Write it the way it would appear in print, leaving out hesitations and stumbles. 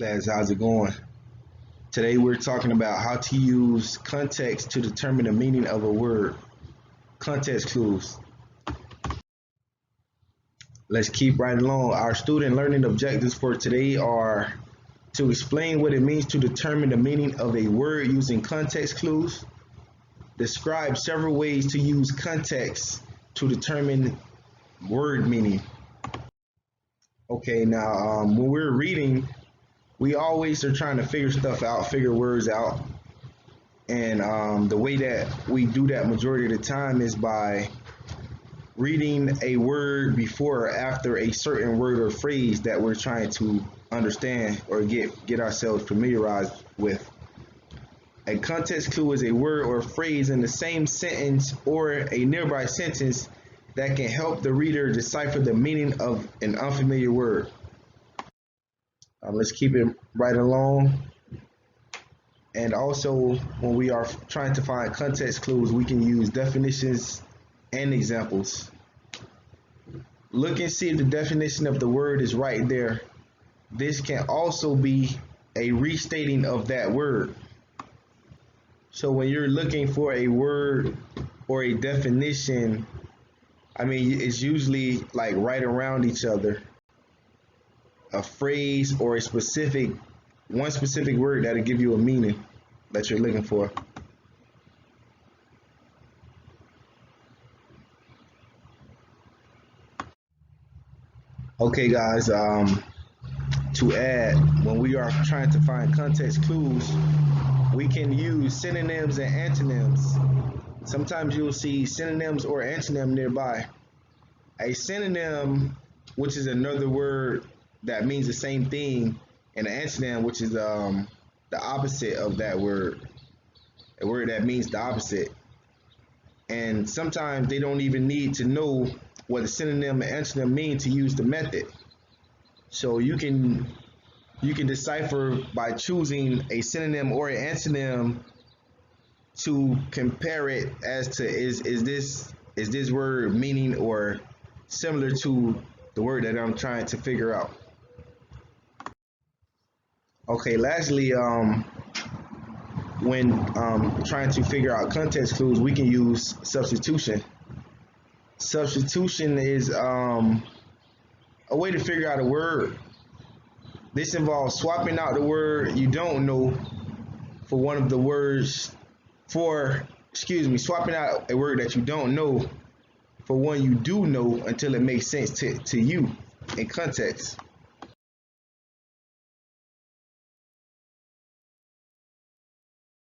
Class, how's it going? Today we're talking about how to use context to determine the meaning of a word. Context clues. Let's keep right along. Our student learning objectives for today are to explain what it means to determine the meaning of a word using context clues. Describe several ways to use context to determine word meaning. Okay, now when we're reading, we always are trying to figure stuff out, figure words out. And the way that we do that majority of the time is by reading a word before or after a certain word or phrase that we're trying to understand or get ourselves familiarized with. A context clue is a word or phrase in the same sentence or a nearby sentence that can help the reader decipher the meaning of an unfamiliar word. Let's keep it right along. And also, when we are trying to find context clues, we can use definitions and examples. Look and see if the definition of the word is right there. This can also be a restating of that word. So when you're looking for a word or a definition, it's usually like right around each other. A phrase or one specific word that'll give you a meaning that you're looking for. Okay guys, to add, when we are trying to find context clues, we can use synonyms and antonyms. Sometimes you'll see synonyms or antonym nearby. A synonym, which is another word that means the same thing, and an antonym, which is the opposite of that word, a word that means the opposite. And sometimes they don't even need to know what a synonym and antonym mean to use the method. So you can decipher by choosing a synonym or an antonym to compare it as to is this word meaning or similar to the word that I'm trying to figure out. Okay, lastly, when trying to figure out context clues, we can use substitution. Substitution is a way to figure out a word. This involves swapping out the word you don't know for one of the words swapping out a word that you don't know for one you do know until it makes sense to you in context.